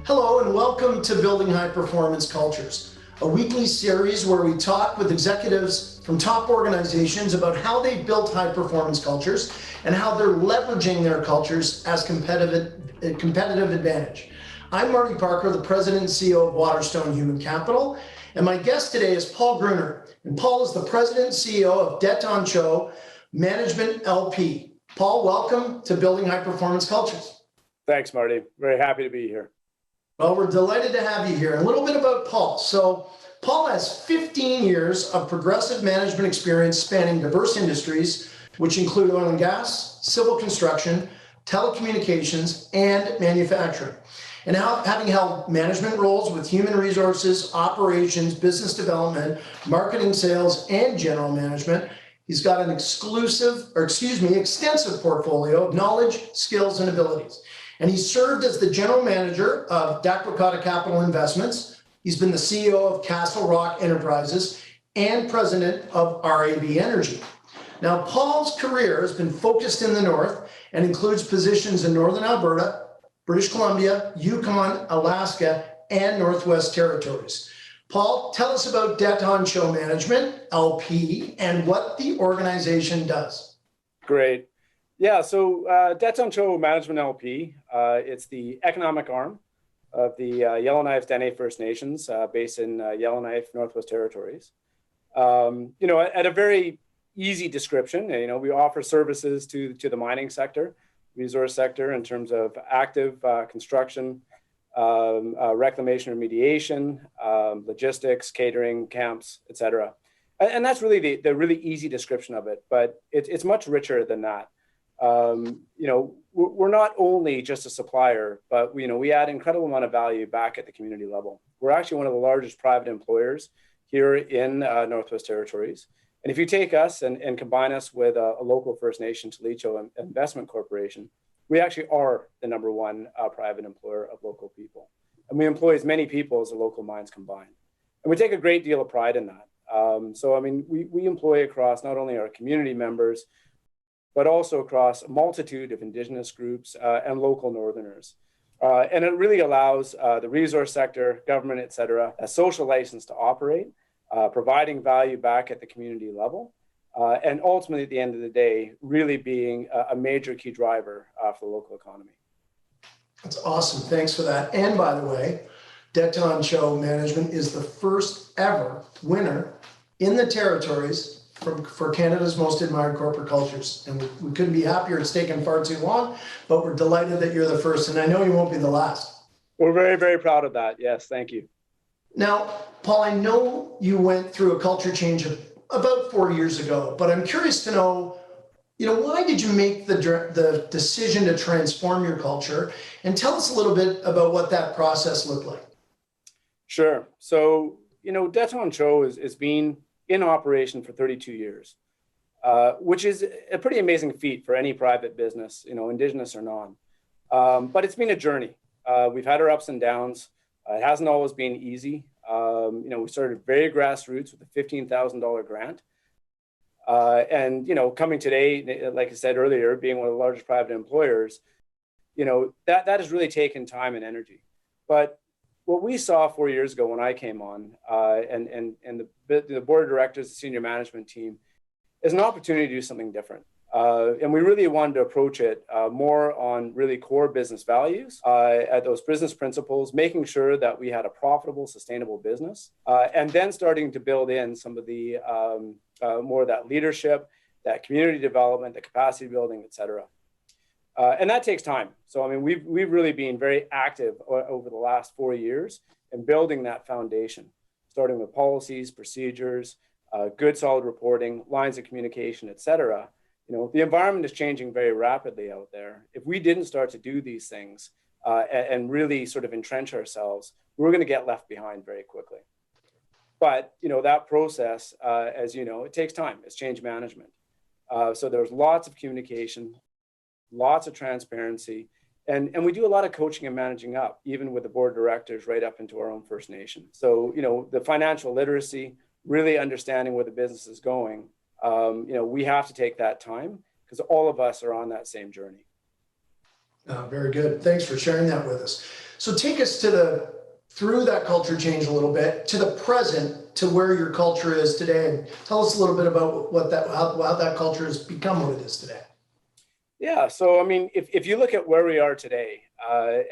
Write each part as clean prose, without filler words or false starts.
Hello and welcome to Building High Performance Cultures, a weekly series where we talk with executives from top organizations about how they built high performance cultures and how they're leveraging their cultures as competitive advantage. I'm Marty Parker, the President and CEO of Waterstone Human Capital, and my guest today is Paul Gruner. And Paul is the President and CEO of Det'on Cho Management LP. Paul, welcome to Building High Performance Cultures. Thanks, Marty. Very happy to be here. Well, we're delighted to have you here. A little bit about Paul. So Paul has 15 years of progressive management experience spanning diverse industries, which include oil and gas, civil construction, telecommunications, and manufacturing. And having held management roles with human resources, operations, business development, marketing, sales, and general management, he's got an extensive portfolio of knowledge, skills, and abilities. And he served as the general manager of Dakota Capital Investments. He's been the CEO of Castle Rock Enterprises and president of RAB Energy. Now, Paul's career has been focused in the North and includes positions in Northern Alberta, British Columbia, Yukon, Alaska, and Northwest Territories. Paul, tell us about Det'on Cho Management LP and what the organization does. Great. Yeah, so Det'on Cho Management LP, it's the economic arm of the Yellowknife Dene First Nations based in Yellowknife, Northwest Territories. At a very easy description, we offer services to the mining sector, resource sector in terms of active construction, reclamation remediation, logistics, catering, camps, etc. And that's really the really easy description of it, but it's much richer than that. We're not only just a supplier, but we add incredible amount of value back at the community level. We're actually one of the largest private employers here in Northwest Territories. And if you take us and combine us with a local First Nation, Talicho Investment Corporation, we actually are the number one private employer of local people. And we employ as many people as the local mines combined. And we take a great deal of pride in that. We employ across not only our community members, but also across a multitude of Indigenous groups and local Northerners. And it really allows the resource sector, government, et cetera, a social license to operate, providing value back at the community level, and ultimately at the end of the day, really being a major key driver for the local economy. That's awesome. Thanks for that. And by the way, Det'on Cho Management is the first ever winner in the territories for Canada's Most Admired Corporate Cultures. And we couldn't be happier. It's taken far too long, but we're delighted that you're the first. And I know you won't be the last. We're very, very proud of that. Yes, thank you. Now, Paul, I know you went through a culture change about 4 years ago, but I'm curious to know, why did you make the decision to transform your culture? And tell us a little bit about what that process looked like. Sure. So, Det'on Cho has been in operation for 32 years, which is a pretty amazing feat for any private business, Indigenous or non. But it's been a journey. We've had our ups and downs. It hasn't always been easy. We started very grassroots with a $15,000 grant. Coming today, like I said earlier, being one of the largest private employers, that has really taken time and energy. But what we saw 4 years ago when I came on, and the board of directors, the senior management team, is an opportunity to do something different. And we really wanted to approach it more on really core business values, at those business principles, making sure that we had a profitable, sustainable business, and then starting to build in some of the more of that leadership, that community development, the capacity building, et cetera. And that takes time. So, we've really been very active over the last 4 years in building that foundation, starting with policies, procedures, good solid reporting, lines of communication, et cetera. The environment is changing very rapidly out there. If we didn't start to do these things and really sort of entrench ourselves, we're going to get left behind very quickly. But, that process, as you know, it takes time. It's change management. So there's lots of communication, lots of transparency, and we do a lot of coaching and managing up, even with the board of directors right up into our own First Nation. So, the financial literacy, really understanding where the business is going, we have to take that time because all of us are on that same journey. Very good. Thanks for sharing that with us. So take us through that culture change a little bit to the present, to where your culture is today, and tell us a little bit about how that culture has become what it is today. Yeah. So, I mean, if you look at where we are today,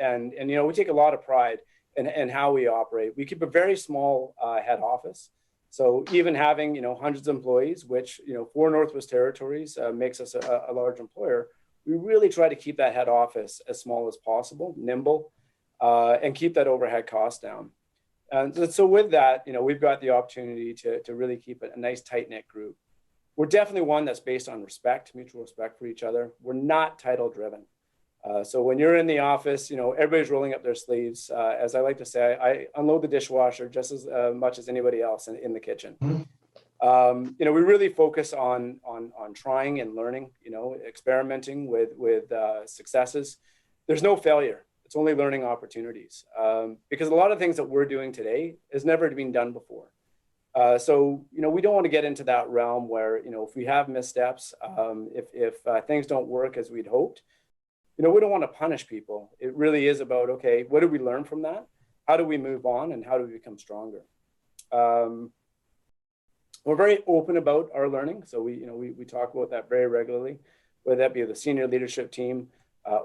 and we take a lot of pride in how we operate. We keep a very small head office. So even having, hundreds of employees, which, for Northwest Territories makes us a large employer, we really try to keep that head office as small as possible, nimble, and keep that overhead cost down. And so with that, we've got the opportunity to really keep a nice tight knit group. We're definitely one that's based on respect, mutual respect for each other. We're not title driven. So when you're in the office, everybody's rolling up their sleeves. As I like to say, I unload the dishwasher just as much as anybody else in the kitchen. We really focus on trying and learning, experimenting with successes. There's no failure. It's only learning opportunities, because a lot of things that we're doing today has never been done before. So we don't want to get into that realm where, if we have missteps, if things don't work as we'd hoped, we don't want to punish people. It really is about, okay, what did we learn from that? How do we move on, and how do we become stronger? We're very open about our learning. So we talk about that very regularly, whether that be the senior leadership team,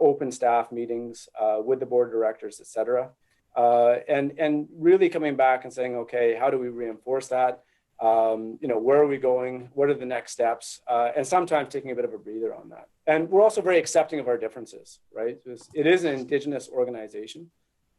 open staff meetings with the board of directors, et cetera. And really coming back and saying, okay, how do we reinforce that? Where are we going? What are the next steps? And sometimes taking a bit of a breather on that. And we're also very accepting of our differences, right? It is an Indigenous organization.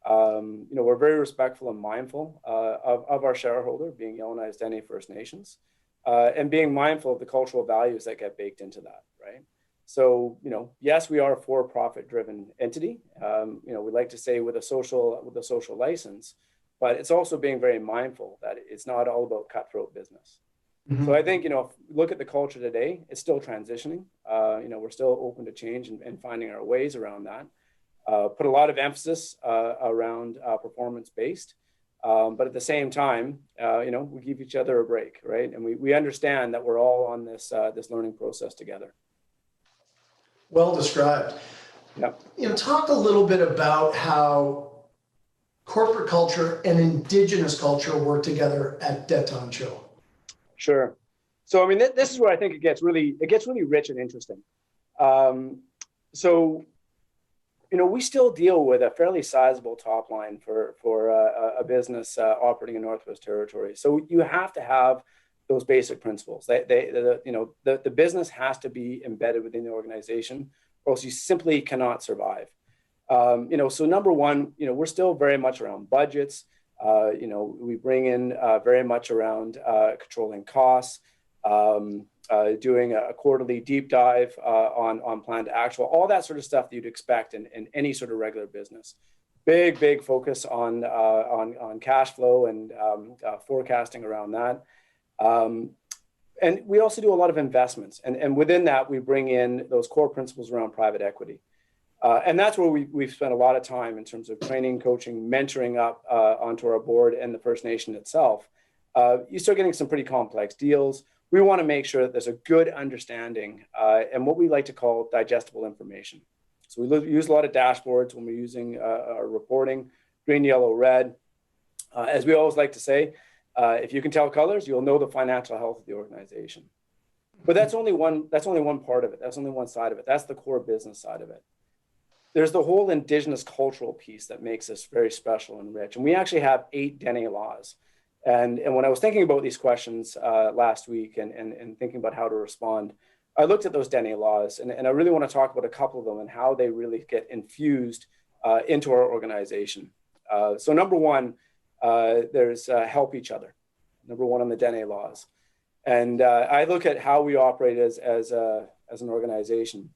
We're very respectful and mindful of our shareholder, being Yellowknife Dene First Nations, and being mindful of the cultural values that get baked into that, right? So, yes, we are a for-profit driven entity. We like to say with a social license, but it's also being very mindful that it's not all about cutthroat business. Mm-hmm. So I think, if you look at the culture today, it's still transitioning. We're still open to change and finding our ways around that. Put a lot of emphasis around performance-based, but at the same time, we give each other a break, right? And we understand that we're all on this learning process together. Well described. Yeah. Talk a little bit about how corporate culture and Indigenous culture work together at Det'on Cho. Sure. So, I mean, this is where I think it gets really rich and interesting. We still deal with a fairly sizable top line for a business operating in Northwest Territories. So you have to have those basic principles. The business has to be embedded within the organization, or else you simply cannot survive. So number one, we're still very much around budgets. We bring in very much around controlling costs, doing a quarterly deep dive on plan to actual, all that sort of stuff that you'd expect in any sort of regular business. Big focus on cash flow and forecasting around that. And we also do a lot of investments. And within that, we bring in those core principles around private equity. And that's where we've spent a lot of time in terms of training, coaching, mentoring up onto our board and the First Nation itself. You start getting some pretty complex deals. We want to make sure that there's a good understanding and what we like to call digestible information. So we use a lot of dashboards when we're using our reporting, green, yellow, red. As we always like to say, if you can tell colors, you'll know the financial health of the organization. But that's only one part of it. That's only one side of it. That's the core business side of it. There's the whole Indigenous cultural piece that makes us very special and rich. And we actually have 8 Dene laws. And when I was thinking about these questions last week and thinking about how to respond, I looked at those Dene laws, and I really want to talk about a couple of them and how they really get infused into our organization. So number one, there's help each other. Number one on the Dene laws. And I look at how we operate as an organization.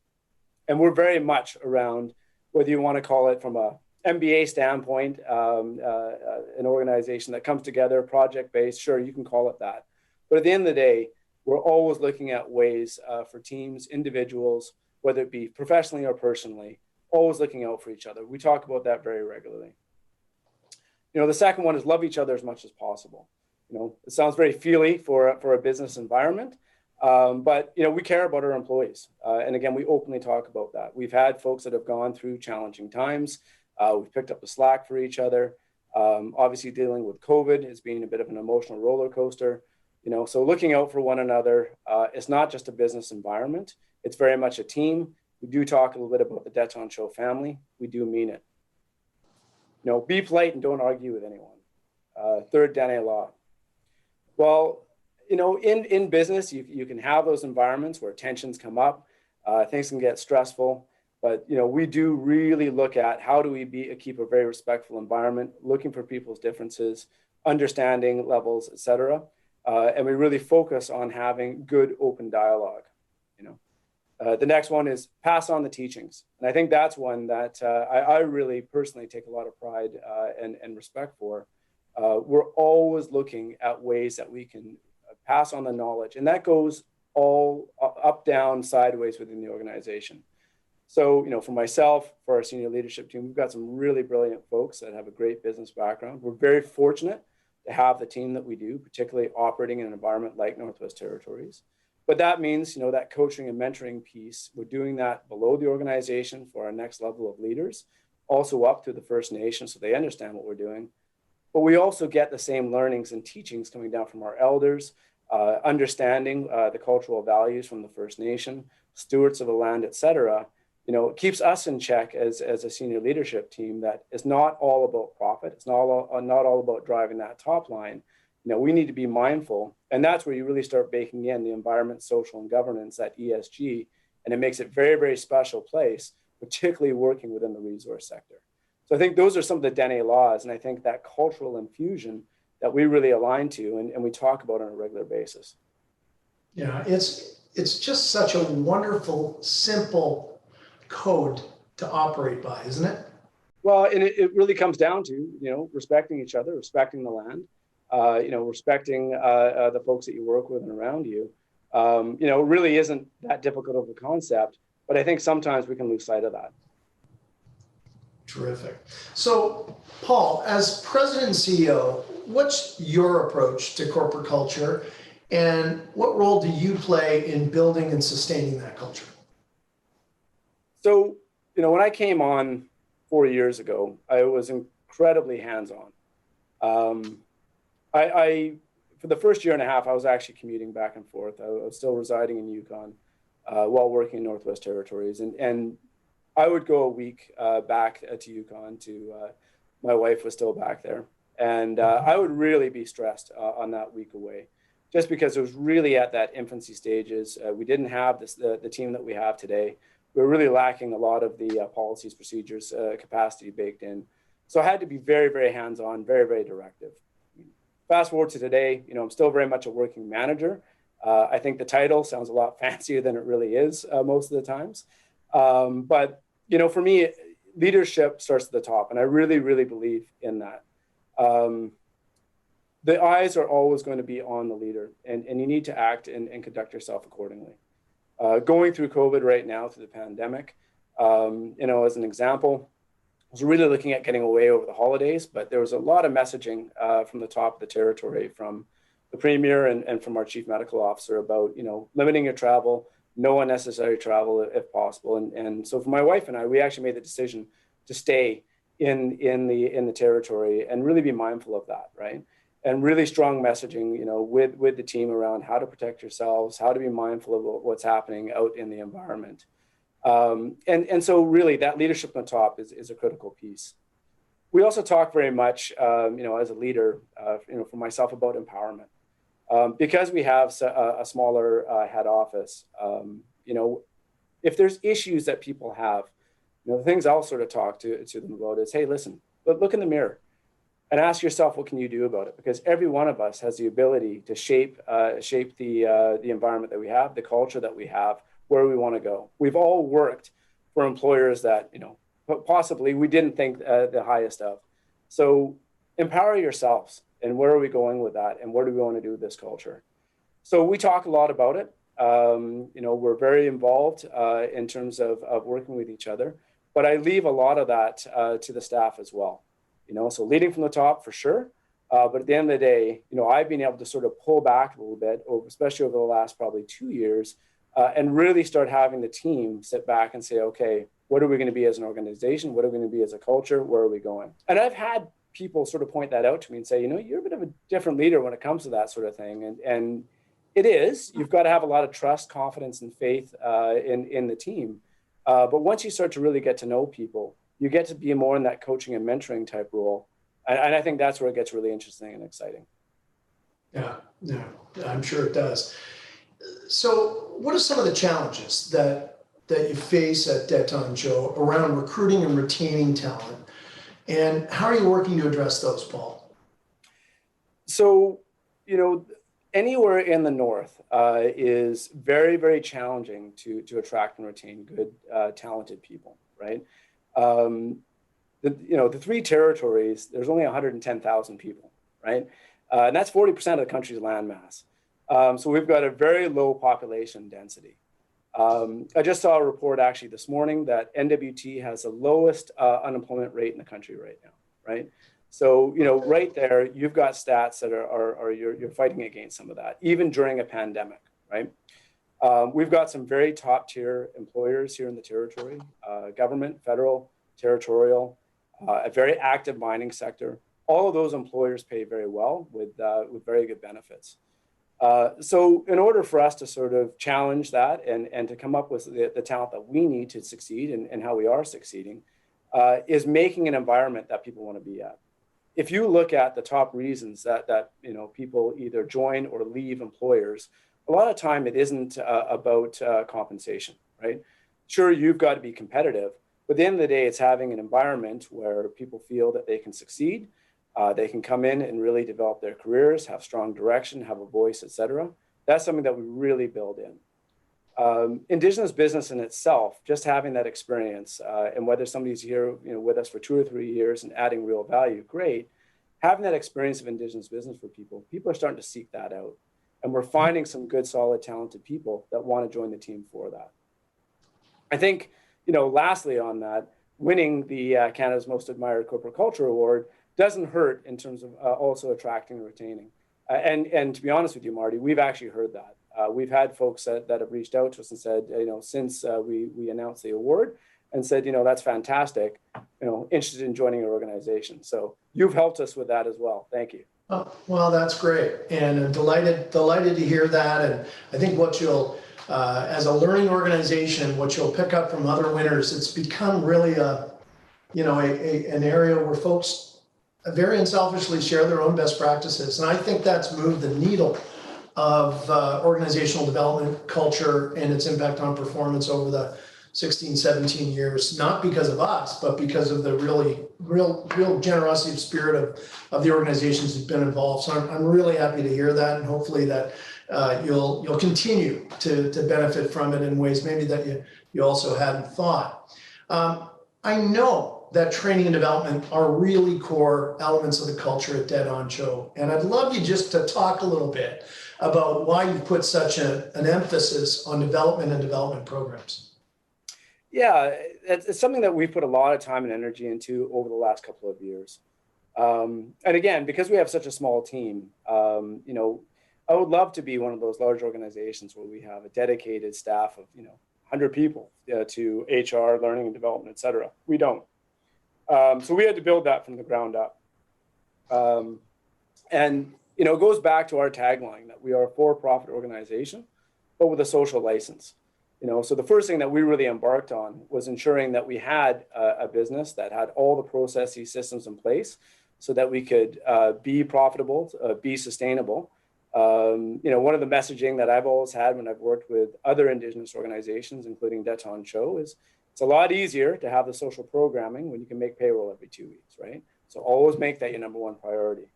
And we're very much around, whether you want to call it from a MBA standpoint, an organization that comes together, project-based, sure, you can call it that. But at the end of the day, we're always looking at ways for teams, individuals, whether it be professionally or personally, always looking out for each other. We talk about that very regularly. The second one is love each other as much as possible. It sounds very feely for a business environment, But we care about our employees, and again, we openly talk about that. We've had folks that have gone through challenging times. We've picked up the slack for each other. Obviously, dealing with COVID has been a bit of an emotional roller coaster. So looking out for one another. It's not just a business environment; it's very much a team. We do talk a little bit about the Det'on Cho family. We do mean it. Be polite and don't argue with anyone. Third Dene law. Well, in business, you can have those environments where tensions come up, things can get stressful, but we do really look at how do we keep a very respectful environment, looking for people's differences, understanding levels, etc. And we really focus on having good open dialogue. The next one is pass on the teachings, and I think that's one that I really personally take a lot of pride and respect for. We're always looking at ways that we can pass on the knowledge, and that goes all up, down, sideways within the organization. So, for myself, for our senior leadership team, we've got some really brilliant folks that have a great business background. We're very fortunate to have the team that we do, particularly operating in an environment like Northwest Territories. But that means, that coaching and mentoring piece, we're doing that below the organization for our next level of leaders, also up to the First Nations so they understand what we're doing. But we also get the same learnings and teachings coming down from our elders, understanding the cultural values from the First Nation, stewards of the land, et cetera. It keeps us in check as a senior leadership team that is not all about profit. It's not all about driving that top line. We need to be mindful. And that's where you really start baking in the environment, social, and governance, that ESG. And it makes it a very, very special place, particularly working within the resource sector. So I think those are some of the Dene laws. And I think that cultural infusion that we really align to and we talk about on a regular basis. Yeah, it's just such a wonderful, simple code to operate by, isn't it? Well, and it really comes down to, respecting each other, respecting the land, respecting the folks that you work with and around you. It really isn't that difficult of a concept, but I think sometimes we can lose sight of that. Terrific. So, Paul, as president and CEO, what's your approach to corporate culture, and what role do you play in building and sustaining that culture? So, when I came on 4 years ago, I was incredibly hands-on. I for the first year and a half, I was actually commuting back and forth. I was still residing in Yukon while working in Northwest Territories, and I would go a week back to Yukon my wife was still back there. And I would really be stressed on that week away, just because it was really at that infancy stages. We didn't have the team that we have today. We were really lacking a lot of the policies, procedures, capacity baked in. So I had to be very, very hands-on, very, very directive. Fast forward to today, I'm still very much a working manager. I think the title sounds a lot fancier than it really is most of the times. But for me, leadership starts at the top, and I really, really believe in that. The eyes are always going to be on the leader, and you need to act and conduct yourself accordingly. Going through COVID right now, through the pandemic, as an example, I was really looking at getting away over the holidays, but there was a lot of messaging from the top of the territory, from the Premier and from our Chief Medical Officer about, limiting your travel, no unnecessary travel if possible. And so for my wife and I, we actually made the decision to stay in the territory and really be mindful of that, right? And really strong messaging, with the team around how to protect yourselves, how to be mindful of what's happening out in the environment. And so really that leadership on top is a critical piece. We also talk very much, as a leader, for myself, about empowerment. Because we have a smaller head office, if there's issues that people have, the things I'll sort of talk to them about is, hey, listen, look in the mirror and ask yourself, what can you do about it? Because every one of us has the ability to shape the environment that we have, the culture that we have, where we want to go. We've all worked for employers that, possibly we didn't think the highest of. So empower yourselves. And where are we going with that? And what do we want to do with this culture? So we talk a lot about it. We're very involved in terms of working with each other, but I leave a lot of that to the staff as well. So leading from the top for sure, But at the end of the day, I've been able to sort of pull back a little bit, especially over the last probably 2 years, and really start having the team sit back and say, okay, what are we going to be as an organization? What are we going to be as a culture? Where are we going? And I've had people sort of point that out to me and say, you're a bit of a different leader when it comes to that sort of thing. And it is. You've got to have a lot of trust, confidence, and faith in the team. But once you start to really get to know people, you get to be more in that coaching and mentoring type role. And I think that's where it gets really interesting and exciting. Yeah, I'm sure it does. So what are some of the challenges that you face at Det'on Cho around recruiting and retaining talent? And how are you working to address those, Paul? So, anywhere in the North is very, very challenging to attract and retain good, talented people, right? The three territories, there's only 110,000 people, right? And that's 40% of the country's landmass. So we've got a very low population density. I just saw a report actually this morning that NWT has the lowest unemployment rate in the country right now, right? So, right there, you've got stats that you're fighting against some of that, even during a pandemic, right? We've got some very top tier employers here in the territory, government, federal, territorial, a very active mining sector. All of those employers pay very well with very good benefits. So in order for us to sort of challenge that and to come up with the talent that we need to succeed and how we are succeeding is making an environment that people want to be at. If you look at the top reasons that people either join or leave employers, a lot of time it isn't about compensation, right? Sure, you've got to be competitive, but at the end of the day, it's having an environment where people feel that they can succeed. They can come in and really develop their careers, have strong direction, have a voice, et cetera. That's something that we really build in. Indigenous business in itself, just having that experience, and whether somebody's here with us for 2 or 3 years and adding real value, great. Having that experience of Indigenous business for people are starting to seek that out. And we're finding some good, solid, talented people that want to join the team for that. I think, lastly on that, winning the Canada's Most Admired Corporate Culture Award doesn't hurt in terms of also attracting and retaining. And to be honest with you, Marty, we've actually heard that. We've had folks that have reached out to us and said, since we announced the award, and said, that's fantastic, interested in joining your organization. So you've helped us with that as well. Thank you. Oh, well, that's great. And I'm delighted to hear that. And I think what you'll, as a learning organization, what you'll pick up from other winners, it's become really an area where folks very unselfishly share their own best practices. And I think that's moved the needle of organizational development culture and its impact on performance over the 16, 17 years, not because of us, but because of the real generosity of spirit of the organizations who've been involved. So I'm really happy to hear that, and hopefully that you'll continue to benefit from it in ways maybe that you also hadn't thought. I know that training and development are really core elements of the culture at Det'on Cho, and I'd love you just to talk a little bit about why you've put such an emphasis on development and development programs. Yeah, it's something that we've put a lot of time and energy into over the last couple of years. And again, because we have such a small team, I would love to be one of those large organizations where we have a dedicated staff of 100 people to HR, learning and development, et cetera. We don't. So we had to build that from the ground up. And it goes back to our tagline that we are a for-profit organization, but with a social license. So the first thing that we really embarked on was ensuring that we had a business that had all the processes, systems in place so that we could be profitable, be sustainable. One of the messaging that I've always had when I've worked with other Indigenous organizations, including Det'on Cho, is it's a lot easier to have the social programming when you can make payroll every 2 weeks, right? So always make that your number one priority.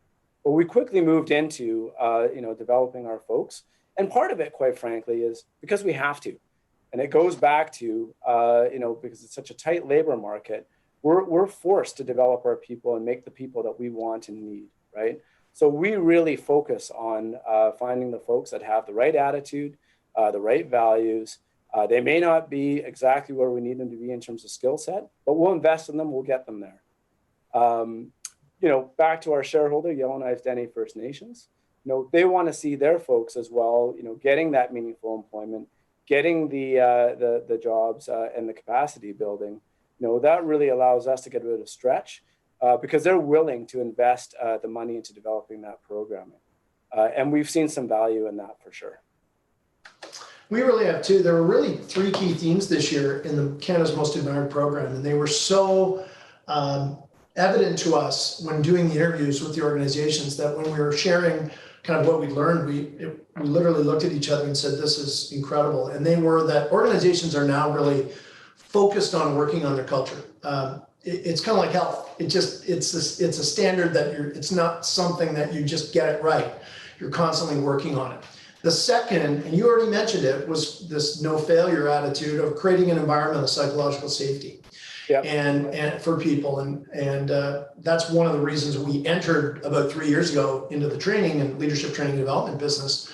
But we quickly moved into, developing our folks. And part of it, quite frankly, is because we have to. And it goes back to, because it's such a tight labor market, we're forced to develop our people and make the people that we want and need, right? So we really focus on finding the folks that have the right attitude, the right values. They may not be exactly where we need them to be in terms of skill set, but we'll invest in them, we'll get them there. back to our shareholder, Yellowknife Dene First Nations, they want to see their folks as well, getting that meaningful employment, getting the jobs and the capacity building. That really allows us to get a bit of stretch because they're willing to invest the money into developing that programming. And we've seen some value in that for sure. We really have too. There were really three key themes this year in the Canada's Most Admired program, and they were so evident to us when doing the interviews with the organizations that when we were sharing kind of what we learned, we literally looked at each other and said, this is incredible. And they were that organizations are now really focused on working on their culture. It's kind of like health. It's a standard that it's not something that you just get it right. You're constantly working on it. The second, and you already mentioned it, was this no failure attitude of creating an environment of psychological safety. Yep. And for people, and that's one of the reasons we entered about 3 years ago into the training and leadership training and development business,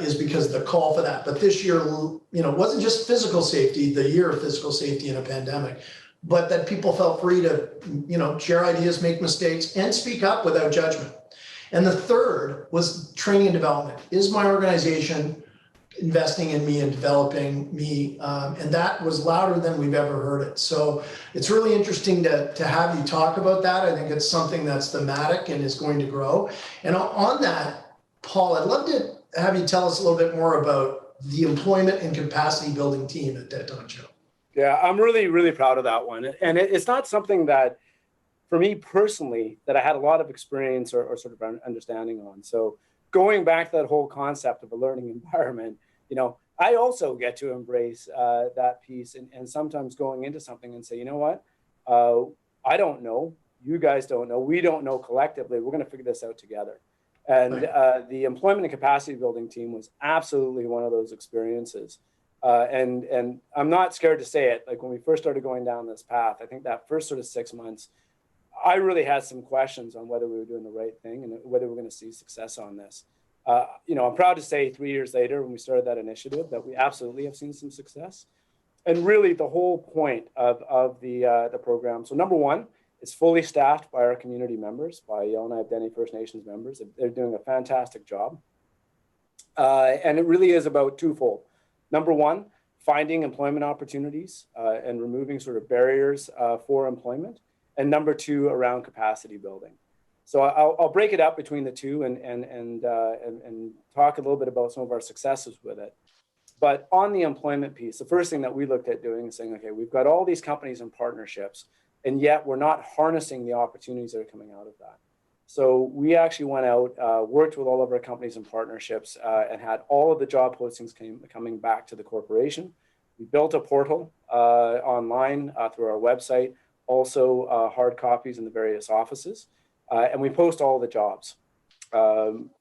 is because of the call for that. But this year, it wasn't just physical safety, the year of physical safety in a pandemic, but that people felt free to, share ideas, make mistakes, and speak up without judgment. And the third was training and development. Is my organization investing in me and developing me? And that was louder than we've ever heard it. So it's really interesting to have you talk about that. I think it's something that's thematic and is going to grow. And on that, Paul, I'd love to have you tell us a little bit more about the employment and capacity building team at Det'on Cho. Yeah, I'm really, really proud of that one. And it's not something that, for me personally, that I had a lot of experience or sort of understanding on. So going back to that whole concept of a learning environment, I also get to embrace that piece and sometimes going into something and say, you know what, I don't know, you guys don't know, we don't know collectively, we're going to figure this out together. And the employment and capacity building team was absolutely one of those experiences. And I'm not scared to say it. Like when we first started going down this path, I think that first sort of 6 months, I really had some questions on whether we were doing the right thing and whether we're going to see success on this. I'm proud to say 3 years later, when we started that initiative, that we absolutely have seen some success. And really the whole point of the program. So number one, it's fully staffed by our community members, by Yellowknife Dene First Nations members. They're doing a fantastic job. And it really is about twofold. Number one, finding employment opportunities and removing sort of barriers for employment. And number two, around capacity building. So I'll break it up between the two and talk a little bit about some of our successes with it. But on the employment piece, the first thing that we looked at doing is saying, okay, we've got all these companies and partnerships, and yet we're not harnessing the opportunities that are coming out of that. So we actually went out, worked with all of our companies and partnerships, and had all of the job postings coming back to the corporation. We built a portal online through our website, also hard copies in the various offices, and we post all the jobs.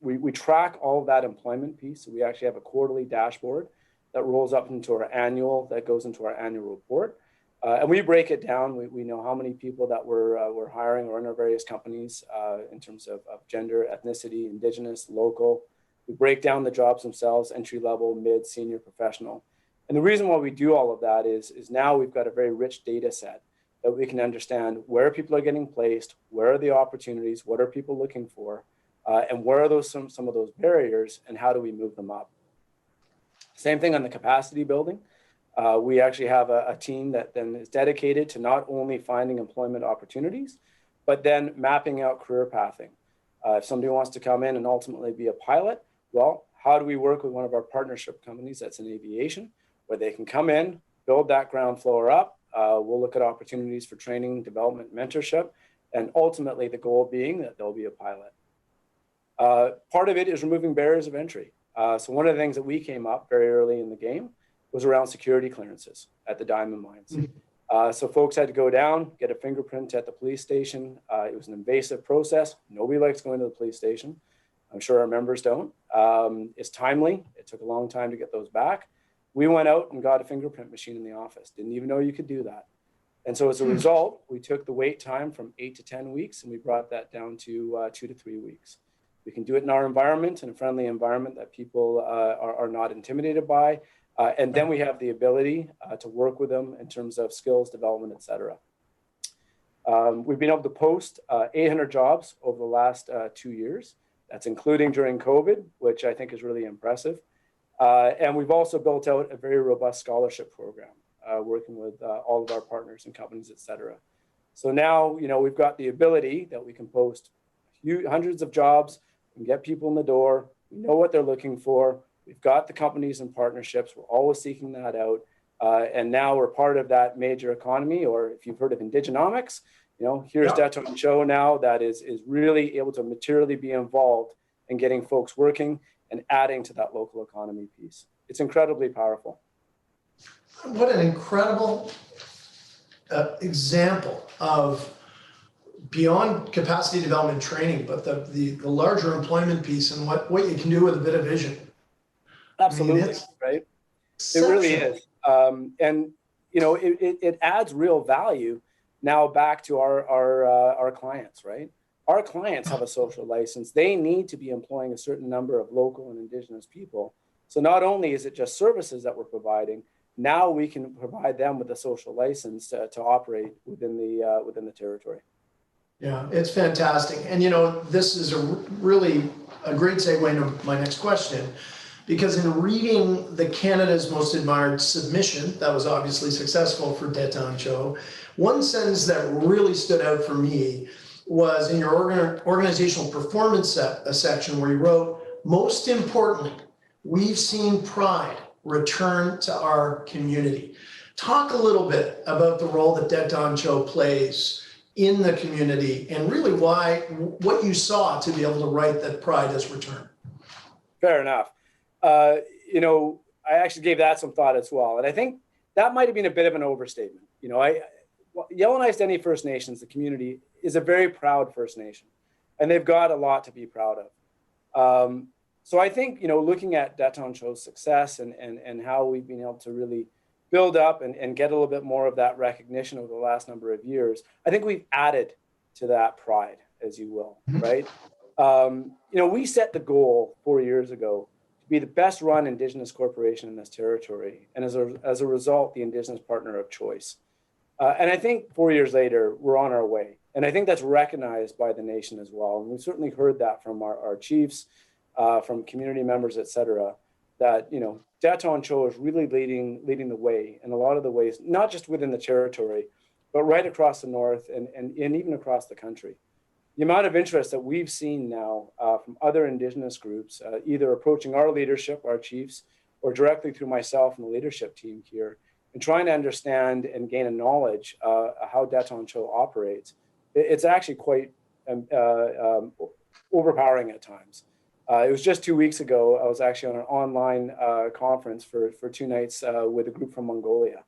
We track all of that employment piece. So we actually have a quarterly dashboard that rolls up into our annual, that goes into our annual report. And we break it down. We know how many people that we're hiring or in our various companies in terms of gender, ethnicity, Indigenous, local. We break down the jobs themselves, entry level, mid, senior, professional. And the reason why we do all of that is now we've got a very rich data set that we can understand where people are getting placed, where are the opportunities, what are people looking for, and where are those some of those barriers, and how do we move them up? Same thing on the capacity building. We actually have a team that then is dedicated to not only finding employment opportunities, but then mapping out career pathing. If somebody wants to come in and ultimately be a pilot, well, how do we work with one of our partnership companies that's in aviation, where they can come in, build that ground floor up. We'll look at opportunities for training, development, mentorship, and ultimately the goal being that they'll be a pilot. Part of it is removing barriers of entry. So one of the things that we came up very early in the game was around security clearances at the diamond mines. So folks had to go down, get a fingerprint at the police station. It was an invasive process. Nobody likes going to the police station. I'm sure our members don't. It's timely. It took a long time to get those back. We went out and got a fingerprint machine in the office. Didn't even know you could do that. And so as a result, we took the wait time from 8 to 10 weeks and we brought that down to 2 to 3 weeks. We can do it in our environment, in a friendly environment that people are not intimidated by. And then we have the ability to work with them in terms of skills development, et cetera. We've been able to post 800 jobs over the last 2 years. That's including during COVID, which I think is really impressive. And we've also built out a very robust scholarship program, working with all of our partners and companies, et cetera. So now, we've got the ability that we can post hundreds of jobs and get people in the door. We know what they're looking for. We've got the companies and partnerships. We're always seeking that out. And now we're part of that major economy, or if you've heard of Indigenomics, here's Det'on Cho now that is really able to materially be involved in getting folks working and adding to that local economy piece. It's incredibly powerful. What an incredible example of beyond capacity development training, but the larger employment piece and what you can do with a bit of vision. Absolutely, I mean, right? It really is. And it adds real value now back to our clients, right? Our clients have a social license. They need to be employing a certain number of local and Indigenous people. So not only is it just services that we're providing, now we can provide them with a social license to operate within the territory. Yeah, it's fantastic. And this is really a great segue into my next question, because in reading the Canada's Most Admired submission, that was obviously successful for Det'on Cho, one sentence that really stood out for me was in your organizational performance section, where you wrote, "Most importantly, we've seen pride return to our community." Talk a little bit about the role that Det'on Cho plays in the community and really what you saw to be able to write that pride has returned. Fair enough. I actually gave that some thought as well. And I think that might have been a bit of an overstatement. Yellowknife Dene First Nations, the community, is a very proud First Nation, and they've got a lot to be proud of. So I think, looking at Det'on Cho's success and how we've been able to really build up and get a little bit more of that recognition over the last number of years, I think we've added to that pride, as you will, right? We set the goal 4 years ago to be the best run Indigenous corporation in this territory, and as a result, the Indigenous partner of choice. And I think 4 years later, we're on our way. And I think that's recognized by the nation as well. And we've certainly heard that from our chiefs, from community members, et cetera, that, Det'on Cho is really leading the way in a lot of the ways, not just within the territory, but right across the north and even across the country. The amount of interest that we've seen now from other Indigenous groups, either approaching our leadership, our chiefs, or directly through myself and the leadership team here, and trying to understand and gain a knowledge how Det'on Cho operates, it's actually quite overpowering at times. It was just 2 weeks ago, I was actually on an online conference for 2 nights with a group from Mongolia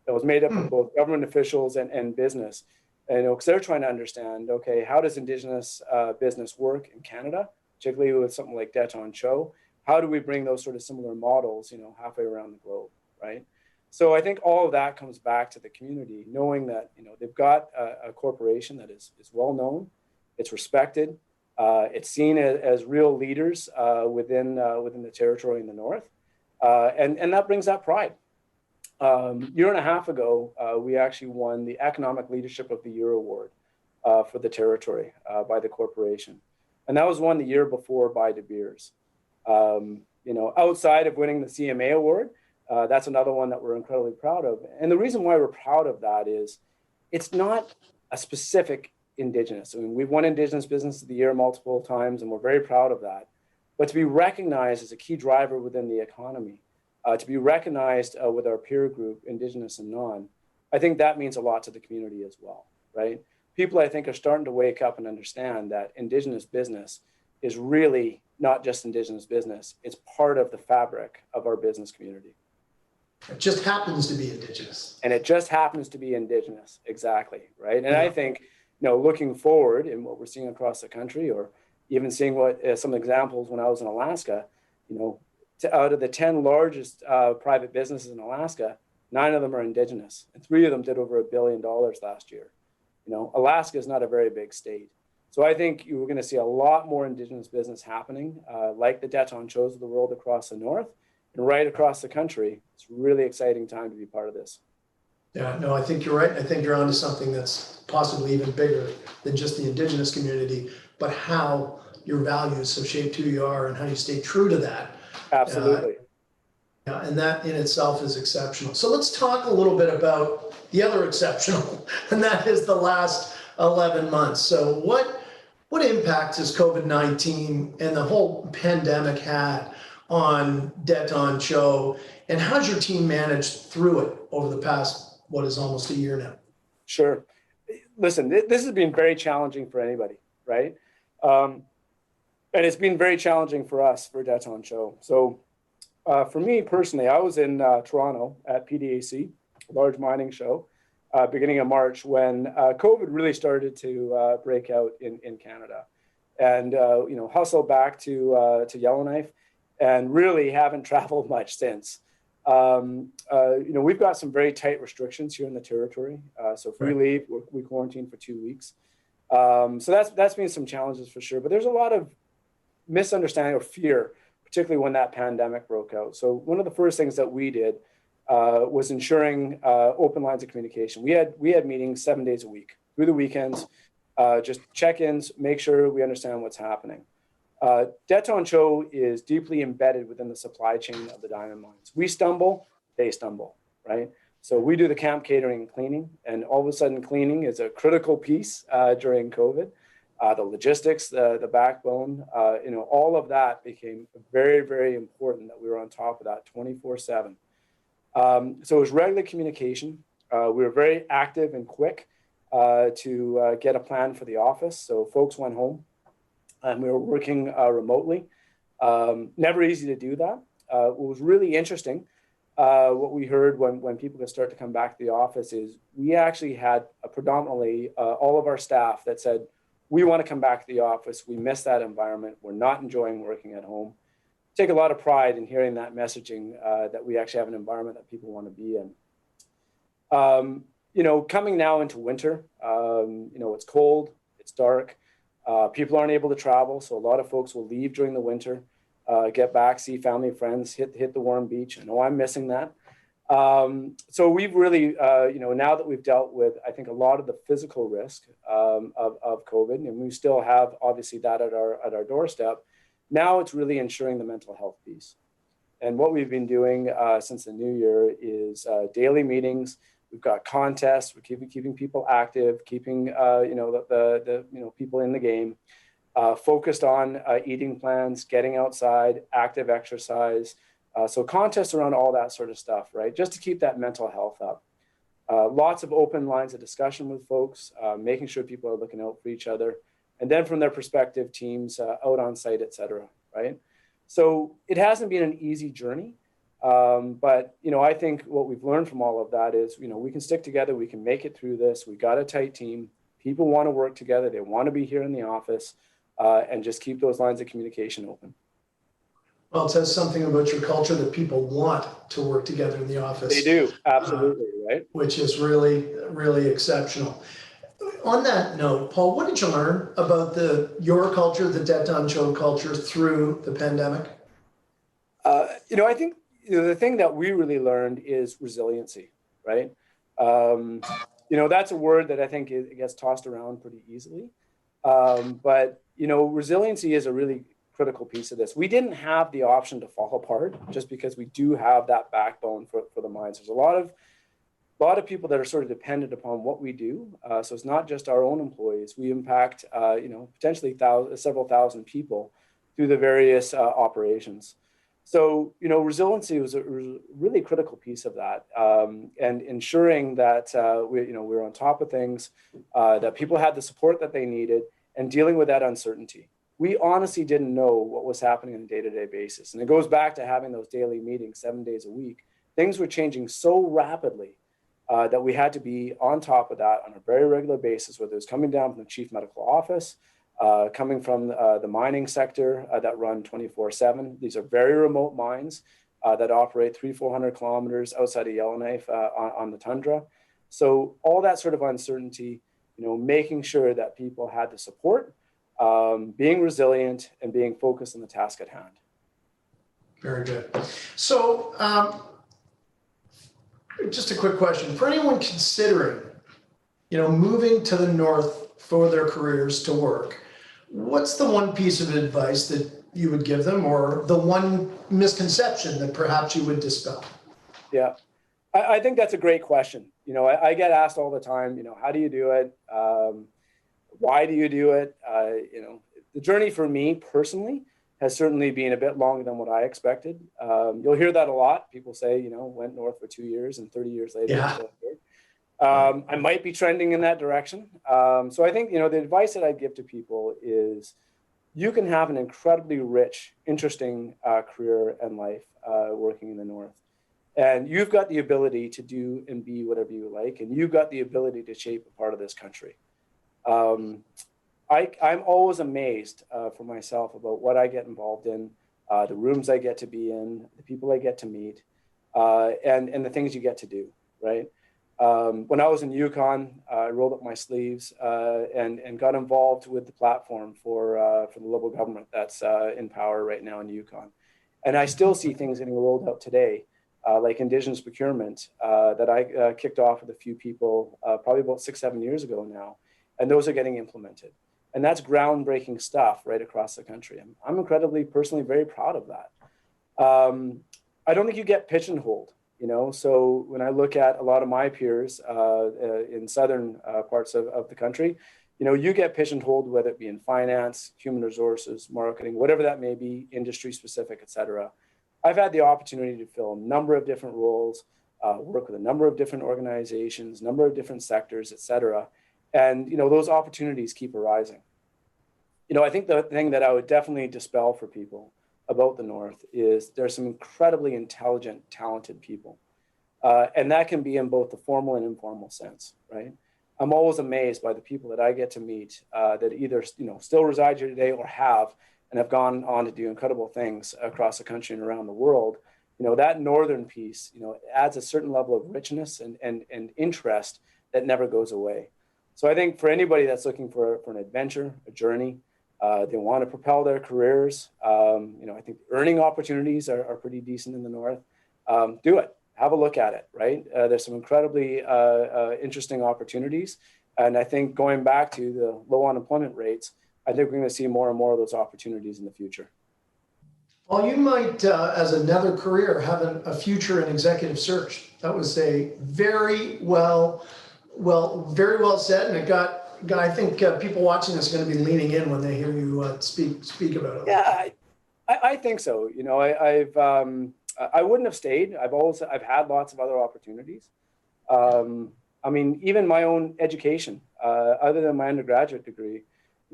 that was made up of both government officials and business. And because they're trying to understand, okay, how does Indigenous business work in Canada, particularly with something like Det'on Cho? How do we bring those sort of similar models, halfway around the globe, right? So I think all of that comes back to the community, knowing that, they've got a corporation that is well known, it's respected, it's seen as real leaders within the territory in the north, and that brings that pride. Year and a half ago, we actually won the Economic Leadership of the Year award for the territory by the corporation, and that was won the year before by De Beers. Outside of winning the CMA award, that's another one that we're incredibly proud of. And the reason why we're proud of that is it's not a specific Indigenous. I mean, we've won Indigenous Business of the Year multiple times, and we're very proud of that. But to be recognized as a key driver within the economy, to be recognized with our peer group, Indigenous and non, I think that means a lot to the community as well, right? People, I think, are starting to wake up and understand that Indigenous business is really not just Indigenous business. It's part of the fabric of our business community. It just happens to be Indigenous. And it just happens to be Indigenous, exactly, right? And I think, looking forward in what we're seeing across the country, or even seeing what some examples when I was in Alaska, out of the 10 largest private businesses in Alaska, 9 of them are Indigenous, and 3 of them did over $1 billion last year. Alaska is not a very big state. So I think you're going to see a lot more Indigenous business happening, like the Det'on Chos of the world across the north and right across the country. It's a really exciting time to be part of this. Yeah, no, I think you're right. I think you're onto something that's possibly even bigger than just the Indigenous community, but how your values have shaped who you are and how you stay true to that. Uh, Absolutely. yeah, and that in itself is exceptional. So let's talk a little bit about the other exceptional, and that is the last 11 months. So what impact has COVID-19 and the whole pandemic had on Det'on Cho, and how's your team managed through it over the past, what is almost a year now? Sure. Listen, this has been very challenging for anybody, right? Um, and it's been very challenging for us for Det'on Cho. So for me personally, I was in Toronto at PDAC, a large mining show, beginning of March when COVID really started to break out in Canada, and hustled back to Yellowknife, and really haven't traveled much since. We've got some very tight restrictions here in the territory. So if we leave, we quarantine for 2 weeks. So that's been some challenges for sure. But there's a lot of misunderstanding or fear, particularly when that pandemic broke out. So one of the first things that we did was ensuring open lines of communication. We had meetings 7 days a week through the weekends, just check-ins, make sure we understand what's happening. Det'on Cho is deeply embedded within the supply chain of the diamond mines. We stumble, they stumble, right? So we do the camp catering and cleaning, and all of a sudden cleaning is a critical piece during COVID. The logistics, the backbone, all of that became very, very important that we were on top of that 24/7. So it was regular communication. We were very active and quick to get a plan for the office. So folks went home and we were working remotely. Never easy to do that. What was really interesting, what we heard when people could start to come back to the office is we actually had predominantly all of our staff that said, we want to come back to the office. We miss that environment. We're not enjoying working at home. Take a lot of pride in hearing that messaging that we actually have an environment that people want to be in. Coming now into winter, it's cold, it's dark. People aren't able to travel, so a lot of folks will leave during the winter, get back, see family, friends, hit the warm beach. I know I'm missing that. So we've really, now that we've dealt with, I think, a lot of the physical risk of COVID, and we still have obviously that at our doorstep. Now it's really ensuring the mental health piece. And what we've been doing since the new year is daily meetings. We've got contests. We're keeping people active, keeping the people in the game, focused on eating plans, getting outside, active exercise. So contests around all that sort of stuff, right? Just to keep that mental health up. Lots of open lines of discussion with folks, making sure people are looking out for each other. And then from their perspective, teams out on site, et cetera, right? So it hasn't been an easy journey. But I think what we've learned from all of that is, we can stick together, we can make it through this. We got a tight team. People want to work together. They want to be here in the office and just keep those lines of communication open. Well, it says something about your culture that people want to work together in the office. They do, absolutely, right? Which is really, really exceptional. On that note, Paul, what did you learn about your culture, the Det'on Cho culture, through the pandemic? I think the thing that we really learned is resiliency, right? That's a word that I think it gets tossed around pretty easily. But resiliency is a really critical piece of this. We didn't have the option to fall apart just because we do have that backbone for the mines. There's a lot of people that are sort of dependent upon what we do. So it's not just our own employees. We impact, potentially several thousand people through the various operations. So, resiliency was a really critical piece of that, and ensuring that we're on top of things, that people had the support that they needed, and dealing with that uncertainty. We honestly didn't know what was happening on a day-to-day basis. And it goes back to having those daily meetings 7 days a week. Things were changing so rapidly that we had to be on top of that on a very regular basis, whether it was coming down from the chief medical office, coming from the mining sector that run 24/7. These are very remote mines that operate 300-400 kilometers outside of Yellowknife on the tundra. So all that sort of uncertainty, making sure that people had the support, being resilient, and being focused on the task at hand. Very good. So Just a quick question. For anyone considering, moving to the north for their careers to work, what's the one piece of advice that you would give them, or the one misconception that perhaps you would dispel? Yeah, I think that's a great question. I get asked all the time, how do you do it? Why do you do it? The journey for me personally has certainly been a bit longer than what I expected. You'll hear that a lot. People say, went north for 2 years and 30 years later, Yeah. I'm still here. I might be trending in that direction. So I think, the advice that I give to people is you can have an incredibly rich, interesting career and life working in the north. And you've got the ability to do and be whatever you like, and you've got the ability to shape a part of this country. I'm always amazed for myself about what I get involved in, the rooms I get to be in, the people I get to meet, and the things you get to do, right? When I was in Yukon, I rolled up my sleeves and got involved with the platform for the Liberal government that's in power right now in Yukon. And I still see things getting rolled out today, like Indigenous procurement that I kicked off with a few people probably about 6-7 years ago now. And those are getting implemented. And that's groundbreaking stuff right across the country. And I'm incredibly, personally, very proud of that. I don't think you get pigeonholed, So when I look at a lot of my peers in southern parts of the country, you get pigeonholed, whether it be in finance, human resources, marketing, whatever that may be, industry specific, et cetera. I've had the opportunity to fill a number of different roles, work with a number of different organizations, number of different sectors, et cetera. And, those opportunities keep arising. I think the thing that I would definitely dispel for people about the North is there's some incredibly intelligent, talented people. And that can be in both the formal and informal sense, right? I'm always amazed by the people that I get to meet that either, still reside here today or have, and have gone on to do incredible things across the country and around the world. That northern piece, adds a certain level of richness and interest that never goes away. So I think for anybody that's looking for an adventure, a journey, they want to propel their careers. I think earning opportunities are pretty decent in the North. Do it. Have a look at it, right? There's some incredibly interesting opportunities. And I think going back to the low unemployment rates, I think we're going to see more and more of those opportunities in the future. Well, you might, as another career, have a future in executive search. That was a very well said, and I think people watching this are going to be leaning in when they hear you speak about it. Yeah, I think so. I wouldn't have stayed. I've had lots of other opportunities. Even my own education, other than my undergraduate degree,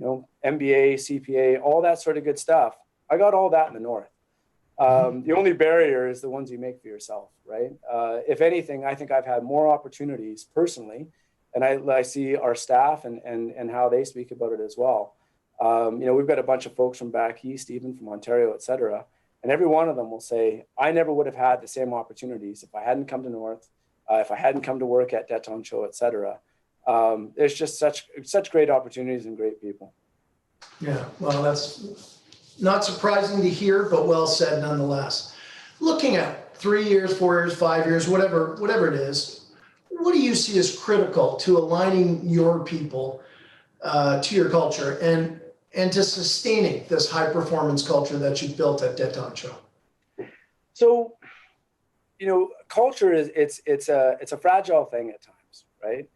MBA, CPA, all that sort of good stuff. I got all that in the North. The only barrier is the ones you make for yourself, right? If anything, I think I've had more opportunities personally, and I see our staff and how they speak about it as well. We've got a bunch of folks from back east, even from Ontario, et cetera, and every one of them will say, I never would have had the same opportunities if I hadn't come to North, if I hadn't come to work at Det'on Cho, et cetera. There's just such great opportunities and great people. Yeah, well, that's not surprising to hear, but well said nonetheless. Looking at 3 years, 4 years, 5 years, whatever it is, what do you see as critical to aligning your people to your culture and to sustaining this high performance culture that you've built at Det'on Cho? So, culture it's a fragile thing at times, right?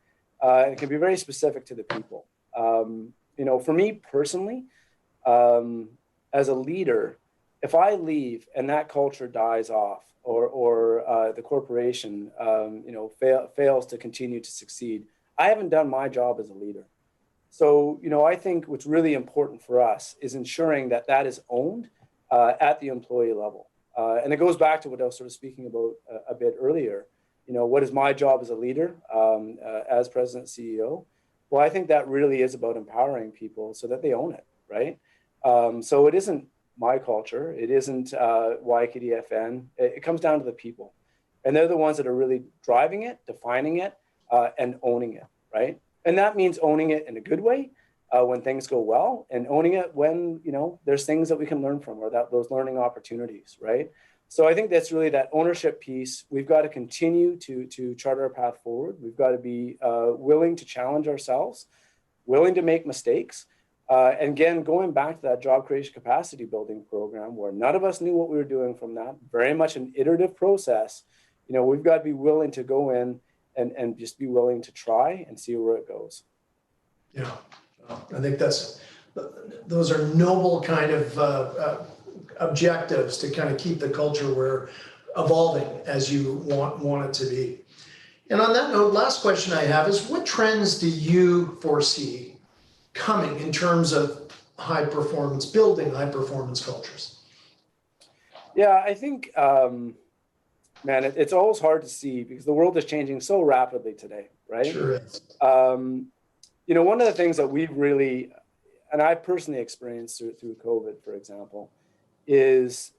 It can be very specific to the people. For me personally, as a leader, if I leave and that culture dies off, or the corporation, fails to continue to succeed, I haven't done my job as a leader. So, I think what's really important for us is ensuring that is owned at the employee level. And it goes back to what I was sort of speaking about a bit earlier. What is my job as a leader, as president, CEO? Well, I think that really is about empowering people so that they own it, right? So it isn't my culture. It isn't YKDFN. It comes down to the people. And they're the ones that are really driving it, defining it, and owning it, right? And that means owning it in a good way when things go well, and owning it when, there's things that we can learn from, or those learning opportunities, right? So I think that's really that ownership piece. We've got to continue to chart our path forward. We've got to be willing to challenge ourselves, willing to make mistakes. And again, going back to that job creation capacity building program where none of us knew what we were doing from that, very much an iterative process. We've got to be willing to go in and just be willing to try and see where it goes. Yeah, I think those are noble kind of objectives to kind of keep the culture where evolving as you want it to be. And on that note, last question I have is, what trends do you foresee coming in terms of building high performance cultures? Yeah, I think, man, it's always hard to see because the world is changing so rapidly today, right? Sure is. One of the things that we've really, and I personally experienced through COVID, for example, is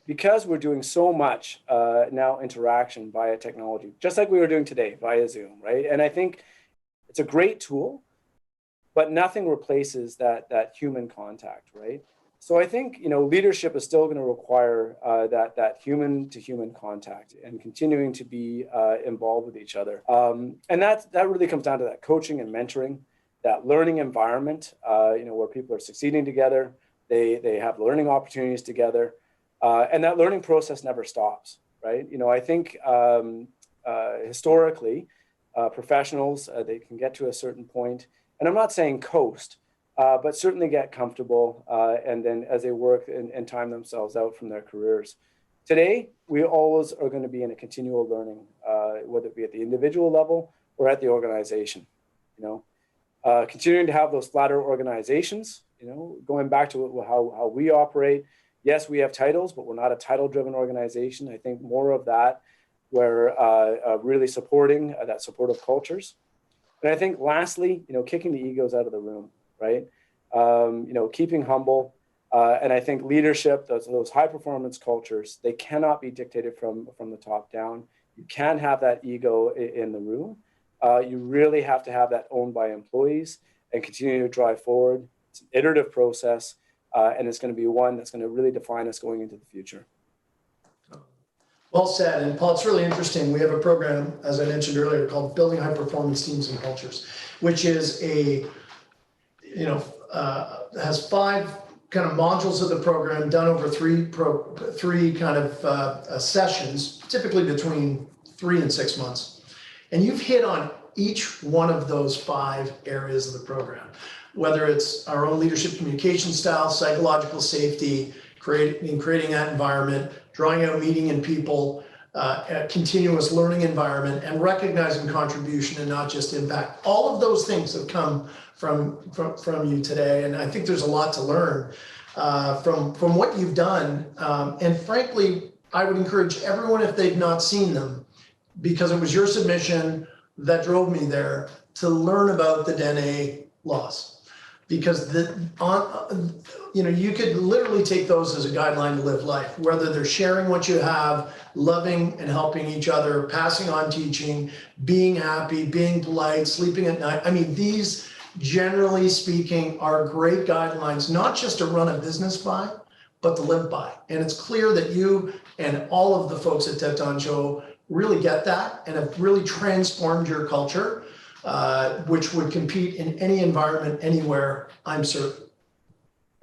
because we're doing so much now interaction via technology, just like we were doing today via Zoom, right? And I think it's a great tool, but nothing replaces that human contact, right? So I think leadership is still going to require that human to human contact and continuing to be involved with each other, and that really comes down to that coaching and mentoring, that learning environment, where people are succeeding together, they have learning opportunities together, and that learning process never stops, right? I think historically, professionals they can get to a certain point, and I'm not saying coast. But certainly get comfortable, and then as they work and time themselves out from their careers. Today, we always are going to be in a continual learning, whether it be at the individual level or at the organization. Continuing to have those flatter organizations. Going back to how we operate. Yes, we have titles, but we're not a title-driven organization. I think more of that, where really supporting that supportive cultures. And I think lastly, kicking the egos out of the room. Right? Keeping humble. And I think leadership, those high performance cultures, they cannot be dictated from the top down. You can't have that ego in the room. You really have to have that owned by employees and continue to drive forward. It's an iterative process, and it's going to be one that's going to really define us going into the future. Well said. And Paul, it's really interesting. We have a program, as I mentioned earlier, called Building High Performance Teams and Cultures, which is has 5 kind of modules of the program done over three kind of sessions, typically between 3 and 6 months. And you've hit on each one of those 5 areas of the program, whether it's our own leadership communication style, psychological safety, creating that environment, drawing out meaning in people, a continuous learning environment, and recognizing contribution and not just impact. All of those things have come from you today, and I think there's a lot to learn from what you've done. And frankly, I would encourage everyone, if they've not seen them, because it was your submission that drove me there, to learn about the Dene laws. Because you could literally take those as a guideline to live life, whether they're sharing what you have, loving and helping each other, passing on teaching, being happy, being polite, sleeping at night. I mean, these, generally speaking, are great guidelines, not just to run a business by, but to live by. And it's clear that you and all of the folks at Det'on Cho really get that and have really transformed your culture, which would compete in any environment, anywhere, I'm certain.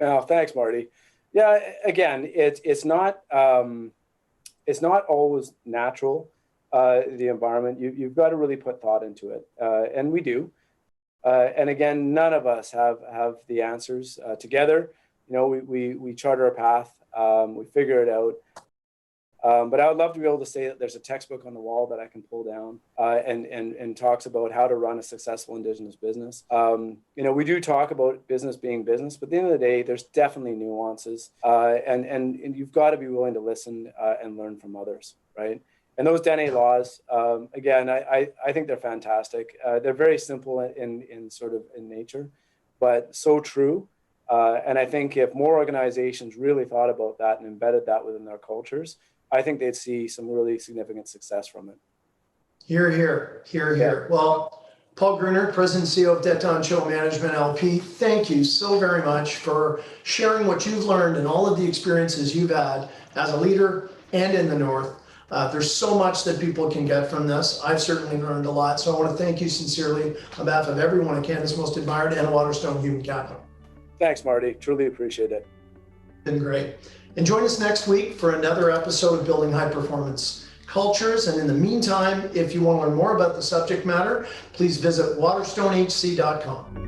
Oh, thanks, Marty. Yeah, again, it's not always natural, the environment. You've got to really put thought into it, and we do. And again, none of us have the answers together. We chart our path, we figure it out. But I would love to be able to say that there's a textbook on the wall that I can pull down and talks about how to run a successful Indigenous business. We do talk about business being business, but at the end of the day, there's definitely nuances, and you've got to be willing to listen and learn from others, right? And those Dene laws, again, I think they're fantastic. They're very simple in sort of in nature, but so true. And I think if more organizations really thought about that and embedded that within their cultures, I think they'd see some really significant success from it. Hear, hear, hear, hear. Yeah. Well, Paul Gruner, President and CEO of Det'on Cho Management LP, thank you so very much for sharing what you've learned and all of the experiences you've had as a leader and in the North. There's so much that people can get from this. I've certainly learned a lot, so I want to thank you sincerely on behalf of everyone at Canada's Most Admired and Waterstone Human Capital. Thanks, Marty. Truly appreciate it. Been great. And join us next week for another episode of Building High Performance Cultures. And in the meantime, if you want to learn more about the subject matter, please visit waterstonehc.com.